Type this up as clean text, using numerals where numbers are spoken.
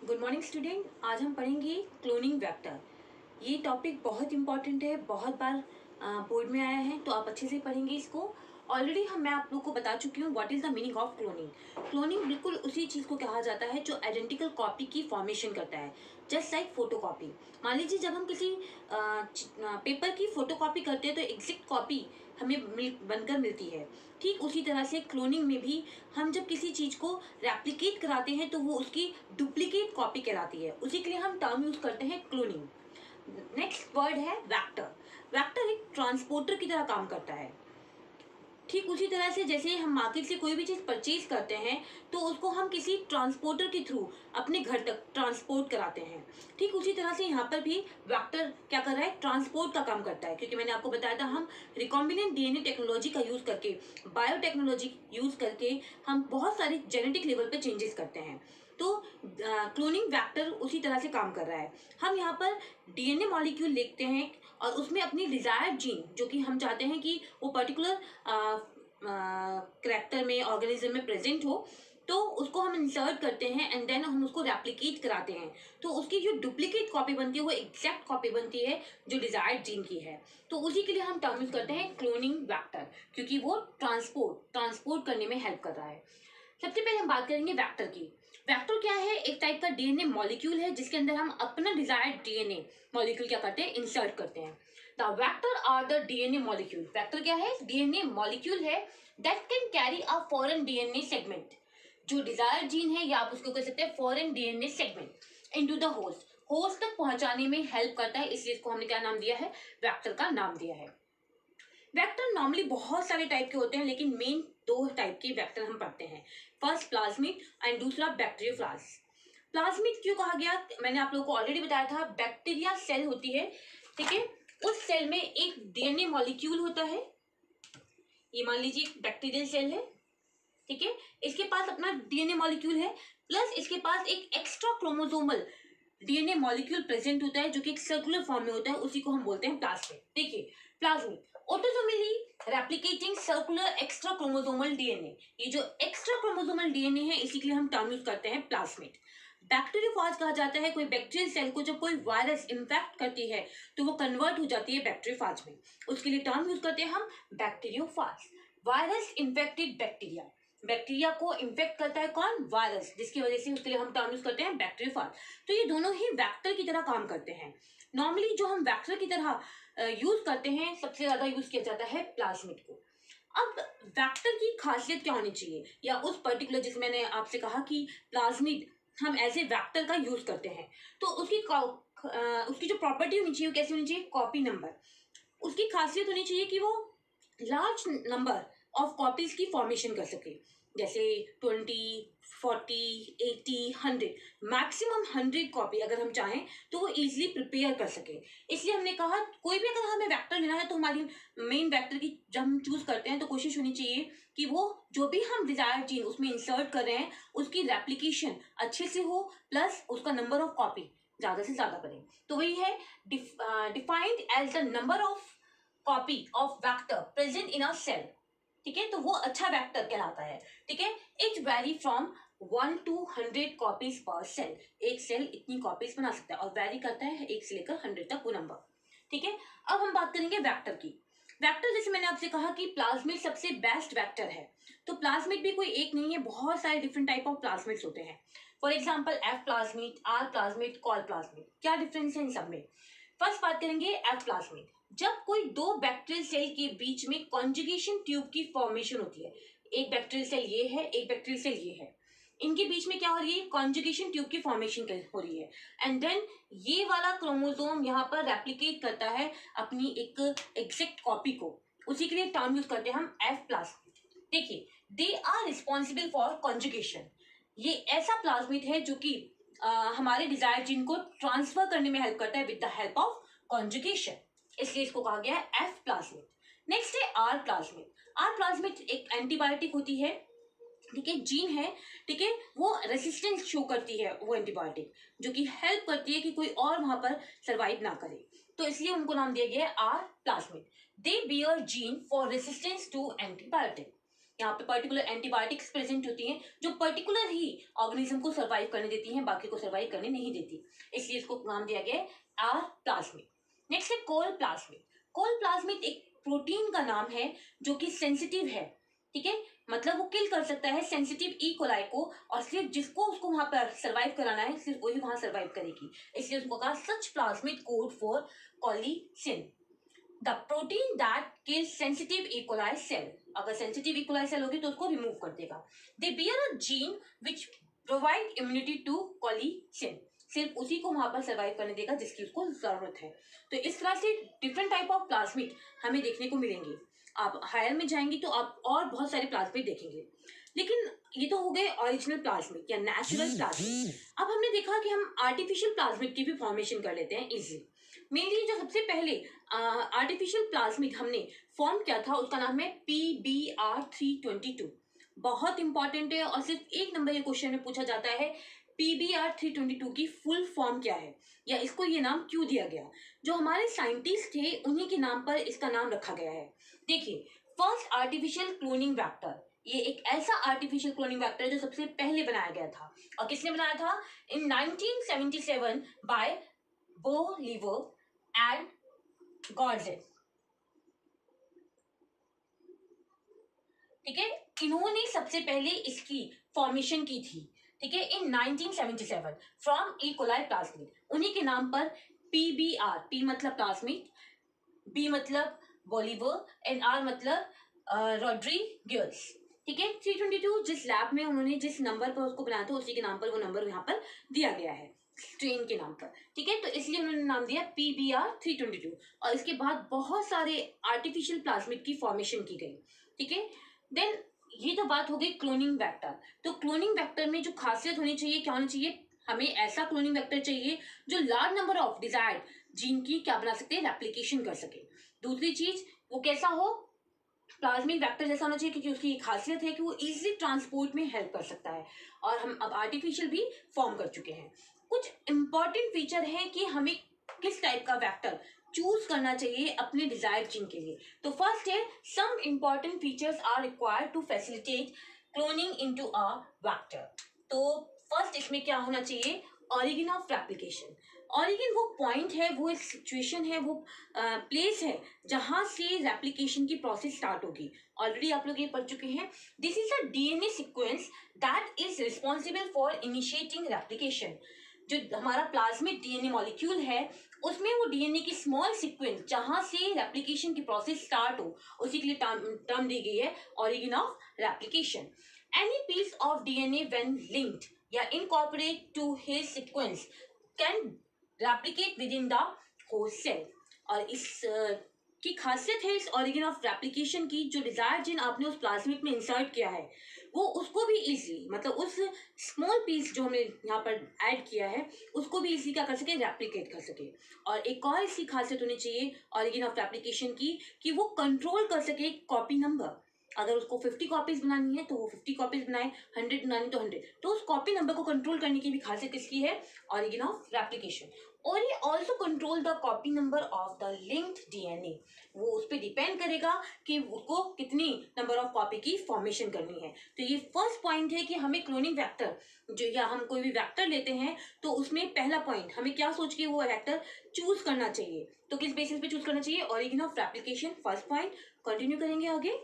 Good morning student. आज हम पढ़ेंगे क्लोनिंग वेक्टर। ये टॉपिक बहुत इंपॉर्टेंट है, बहुत बार बोर्ड में आया है, तो आप अच्छे से पढ़ेंगे इसको। ऑलरेडी मैं आप लोग को बता चुकी हूँ what is the meaning of cloning. Cloning बिल्कुल उसी चीज़ को कहा जाता है जो आइडेंटिकल कॉपी की फॉर्मेशन करता है, जस्ट लाइक फोटो कॉपी। मान लीजिए जब हम किसी पेपर की फोटो कॉपी करते हैं तो एग्जैक्ट कॉपी हमें बनकर मिलती है। ठीक उसी तरह से क्लोनिंग में भी हम जब किसी चीज़ को रेप्लिकेट कराते हैं तो वो उसकी डुप्लीकेट कॉपी कहलाती है। उसी के लिए हम टर्म यूज करते हैं क्लोनिंग। नेक्स्ट वर्ड है वेक्टर। वेक्टर एक ट्रांसपोर्टर की तरह काम करता है। ठीक उसी तरह से जैसे हम मार्केट से कोई भी चीज़ परचेज करते हैं तो उसको हम किसी ट्रांसपोर्टर के थ्रू अपने घर तक ट्रांसपोर्ट कराते हैं। ठीक उसी तरह से यहाँ पर भी वेक्टर क्या कर रहा है, ट्रांसपोर्ट का काम करता है। क्योंकि मैंने आपको बताया था हम रिकॉम्बिनेंट डीएनए टेक्नोलॉजी का यूज़ करके, बायोटेक्नोलॉजी यूज़ करके हम बहुत सारे जेनेटिक लेवल पे चेंजेस करते हैं। तो क्लोनिंग वेक्टर उसी तरह से काम कर रहा है। हम यहाँ पर डीएनए मॉलिक्यूल लिखते हैं और उसमें अपनी डिजायर्ड जीन जो कि हम चाहते हैं कि वो पर्टिकुलर करैक्टर में, ऑर्गेनिज्म में प्रेजेंट हो, तो उसको हम इंसर्ट करते हैं एंड देन हम उसको रेप्लिकेट कराते हैं। तो उसकी जो डुप्लीकेट कॉपी बनती है वो एग्जैक्ट कॉपी बनती है जो डिजायर्ड जीन की है। तो उसी के लिए हम टर्म यूज करते हैं क्लोनिंग वेक्टर, क्योंकि वो ट्रांसपोर्ट करने में हेल्प कर रहा है। सबसे पहले हम बात करेंगे वेक्टर की। वेक्टर क्या है? एक टाइप का डीएनए मॉलिक्यूल है जिसके अंदर हम अपना डिजायर्ड डीएनए मॉलिक्यूल क्या करते हैं, इंसर्ट करते हैं। The vector are the DNA molecule. Vector क्या है? डीएनए मॉलिक्यूल है that can carry a foreign DNA segment. जो डिजायर्ड जीन है या आप उसको कह सकते हैं foreign DNA segment into the host तक पहुंचाने में हेल्प करता है, इसलिए इसको हमने क्या नाम दिया है, वेक्टर का नाम दिया है। वेक्टर नॉर्मली बहुत सारे टाइप के होते हैं, लेकिन मेन दो टाइप के वेक्टर हम पढ़ते हैं। फर्स्ट प्लाज्मिड एंड दूसरा बैक्टीरियोफाज। प्लाज्मिड क्यों कहा गया? मैंने आप लोगों को ऑलरेडी बताया था, बैक्टीरिया सेल होती है, ठीक है। उस सेल में एक डीएनए मॉलिक्यूल होता है। ये मान लीजिए एक बैक्टीरियल सेल है, ठीक है। इसके पास अपना डीएनए मॉलिक्यूल है, प्लस इसके पास एक extra chromosomal DNA molecule present होता है जो कि एक सर्कुलर फॉर्म में होता है, उसी को हम बोलते हैं प्लाज्मिड। देखिए plasmid autosomally replicating circular extra chromosomal DNA. ये जो एक्स्ट्रा क्रोमोसोमल डीएनए है इसी के लिए हम टर्म यूज करते हैं प्लाज्मिड। बैक्टीरियोफाज कहा जाता है कोई बैक्टीरियल सेल को जब कोई वायरस इन्फेक्ट करती है तो वो कन्वर्ट हो जाती है बैक्टीरियोफाज में, उसके लिए टर्म यूज करते हैं हम bacteriophage. Virus infected bacteria, bacteria को इन्फेक्ट करता है कौन? वायरस, जिसकी वजह से उसके लिए हम टर्म यूज करते हैं बैक्टीरियोफाज। तो ये दोनों ही वेक्टर की तरह काम करते हैं। नॉर्मली जो हम वेक्टर की तरह यूज करते हैं, सबसे ज्यादा यूज किया जाता है प्लाज्मिड को। अब वेक्टर की खासियत क्या होनी चाहिए, या उस पर्टिकुलर, जैसे मैंने आपसे कहा कि प्लाज्मिड हम ऐसे वेक्टर का यूज करते हैं, तो उसकी जो प्रॉपर्टी होनी चाहिए वो कैसी होनी चाहिए? Copy number. उसकी खासियत होनी चाहिए कि वो लार्ज नंबर ऑफ कॉपीज की फॉर्मेशन कर सके, जैसे 20, 40, 80, 100, मैक्सिमम 100 कॉपी अगर हम चाहें तो वो इजीली प्रिपेयर कर सके। इसलिए हमने कहा कोई भी अगर हमें वेक्टर लेना है तो हमारी मेन वेक्टर की जब हम चूज करते हैं तो कोशिश होनी चाहिए कि वो जो भी हम डिजायर्ड जीन उसमें इंसर्ट कर रहे हैं उसकी रेप्लिकेशन अच्छे से हो, प्लस उसका नंबर ऑफ कॉपी ज्यादा से ज्यादा करें। तो वही है defined as the number of copy of vector present in a cell, ठीक है। तो वो अच्छा वेक्टर कहलाता है, ठीक है। It very from 1 to 100 copies पर सेल। एक सेल इतनी कॉपीज बना सकता है और वेरी करता है 1 से लेकर 100 तक वो नंबर, ठीक है। अब हम बात करेंगे वेक्टर की। वेक्टर जैसे मैंने आपसे कहा कि प्लाज्मिड सबसे बेस्ट वेक्टर है, तो प्लाज्मिड भी कोई एक नहीं है, बहुत सारे डिफरेंट टाइप ऑफ प्लाज्मिड्स होते हैं। For example F plasmid, R plasmid, col plasmid. क्या डिफरेंस है इन सब में? फर्स्ट बात करेंगे एफ प्लाज्मिड। जब कोई दो बैक्टीरियल सेल के बीच में कॉन्जुगेशन ट्यूब की फॉर्मेशन होती है, एक बैक्टीरियल सेल ये है, एक बैक्टीरियल सेल ये है, इनके बीच में क्या हो रही है? कॉन्जुगेशन ट्यूब की फॉर्मेशन हो रही है, एंड देन ये वाला क्रोमोसोम यहाँ पर रेप्लिकेट करता है अपनी एक एग्जैक्ट कॉपी को, उसी के लिए टर्म यूज करते हैं हम एफ प्लाज्मिड। देखिए they are responsible for conjugation. ये ऐसा प्लाज्मिड है जो कि हमारे डिजायर्ड जीन को ट्रांसफर करने में हेल्प करता है with the help of conjugation, इसलिए इसको कहा गया है एफ प्लाज्मिड। नेक्स्ट है आर प्लाज्मिड। आर प्लाज्मिड एक एंटीबायोटिक होती है, ठीक है, जीन है, ठीक है। वो रेसिस्टेंस शो करती है, वो एंटीबायोटिक जो कि हेल्प करती है कि कोई और वहां पर सरवाइव ना करे, तो इसलिए उनको नाम दिया गया है R plasmid. They bear gene for resistance to antibiotic. यहाँ पे पर्टिकुलर एंटीबायोटिक्स प्रेजेंट होती हैं जो पर्टिकुलर ही ऑर्गेनिज्म को सर्वाइव करने देती हैं, बाकी को सर्वाइव करने नहीं देती, इसलिए इसको नाम दिया गया है आर प्लाज्मिड। नेक्स्ट है कोल प्लाज्मिड। कोल प्लाज्मिड एक प्रोटीन का नाम है जो कि सेंसिटिव है, ठीक है, मतलब वो किल कर सकता है सेंसिटिव ई कोलाई को, और सिर्फ जिसको उसको वहां पर सर्वाइव कराना है सिर्फ वही वहां सर्वाइव करेगी, इसलिए उसको कहा such plasmid code for colicin, the protein that kills sensitive E coli cell. अगर सेंसिटिव ई कोलाई सेल होगी तो उसको रिमूव कर देगा। They bear a gene which provide immunity to colicin, सिर्फ उसी को वहां पर सर्वाइव करने देगा जिसकी उसको जरूरत है। तो इस तरह से डिफरेंट टाइप ऑफ प्लाज्मिड हमें देखने को मिलेंगे। आप हायर में जाएंगी तो आप और बहुत सारे प्लाज्मिड देखेंगे, लेकिन ये तो हो गए ओरिजिनल प्लाज्मिड या नेचुरल प्लाज्मिड। अब हमने देखा कि हम आर्टिफिशियल प्लाज्मिड की भी फॉर्मेशन कर लेते हैं इजीली। मेनली जो सबसे पहले आर्टिफिशियल प्लाज्मिड हमने फॉर्म किया था उसका नाम है PBr322। बहुत इंपॉर्टेंट है और सिर्फ एक नंबर के क्वेश्चन में पूछा जाता है PBr322 की फुल फॉर्म क्या है या इसको ये नाम क्यों दिया गया। जो हमारे साइंटिस्ट थे उन्हीं के नाम पर इसका नाम रखा गया है। देखिए, फर्स्ट आर्टिफिशियल क्लोनिंग वेक्टर, ये एक ऐसा आर्टिफिशियल क्लोनिंग वेक्टर जो सबसे पहले बनाया गया था, और किसने बनाया था? इन 1977 बाय बोलिवर एंड गॉर्जेट, ठीक है, इन्होंने सबसे पहले इसकी फॉर्मेशन की थी, ठीक है, इन 1977 फ्रॉम ई कोलाई प्लाज्मिड। उन्हीं के नाम पर PBR, P मतलब प्लाज्मिड, B मतलब बोलिवर एंड R मतलब रॉड्रिगेज, ठीक है। 322 जिस लैब में उन्होंने जिस नंबर पर उसको बनाया था उसी के नाम पर वो नंबर यहाँ पर दिया गया है, स्ट्रेन के नाम पर, ठीक है। तो इसलिए उन्होंने नाम दिया PBr322, और इसके बाद बहुत सारे आर्टिफिशियल प्लाज्मिड की फॉर्मेशन की गई, ठीक है। देन ये तो बात हो गई क्लोनिंग वेक्टर। तो क्लोनिंग वेक्टर में जो खासियत होनी चाहिए, क्या होनी चाहिए? हमें ऐसा क्लोनिंग वेक्टर चाहिए जो large number of desired gene की क्या बना सकते हैं, रेप्लिकेशन कर सके। दूसरी चीज, वो कैसा हो? प्लाज्मिक वेक्टर जैसा होना चाहिए, क्योंकि उसकी एक खासियत है कि वो इजीली ट्रांसपोर्ट में हेल्प कर सकता है, और हम अब आर्टिफिशियल भी फॉर्म कर चुके हैं। कुछ इंपॉर्टेंट फीचर है कि हमें किस टाइप का वेक्टर चूज करना चाहिए अपने डिजायर्ड जीन के लिए। तो फर्स्ट है, some important features are required to facilitate cloning into a vector. तो फर्स्ट इसमें क्या होना चाहिए? Origin of replication. ऑरिजिन वो पॉइंट है, वो एक सिचुएशन है, वो प्लेस है जहां से रेप्लिकेशन की प्रोसेस स्टार्ट होगी। ऑलरेडी आप लोग ये पढ़ चुके हैं। This is a DNA sequence that is responsible for initiating replication. जो हमारा प्लाज्मिड डीएनए मॉलिक्यूल है उसमें वो डीएनए की स्मॉल सीक्वेंस जहां से रेप्लिकेशन की प्रोसेस स्टार्ट हो, उसी के लिए टर्म दी गई है origin of replication. Any piece of DNA when linked या incorporate to his sequence can replicate within the host cell. और इस की खासियत है इस ऑरिजिन ऑफ रेप्लिकेशन की, जो डिजायर्ड जीन आपने उस प्लाज्मिड में इंसर्ट किया है वो उसको भी इजीली, मतलब उस स्मॉल पीस जो हमने यहाँ पर ऐड किया है उसको भी इसी क्या कर सके, रेप्लिकेट कर सके। और एक और इसकी खासियत होनी चाहिए ऑरिजिन ऑफ रेप्लिकेशन की कि वो कंट्रोल कर सके कॉपी नंबर। अगर उसको 50 कॉपीज बनानी है तो वो 50 कॉपीज बनाए, 100 बनानी तो 100। तो उस कॉपी नंबर को कंट्रोल करने की भी खासियत किसकी है? Origin of replication. और ये also control the copy number of the linked DNA. वो उस पर डिपेंड करेगा कि उसको कितनी नंबर ऑफ कॉपी की फॉर्मेशन करनी है। तो ये फर्स्ट पॉइंट है कि हमें क्लोनिंग वेक्टर जो, या हम कोई भी वेक्टर लेते हैं तो उसमें पहला पॉइंट हमें क्या सोच के वो वेक्टर चूज करना चाहिए। तो किस बेसिस पे चूज करना चाहिए? Origin of replication, first point. Continue करेंगे आगे।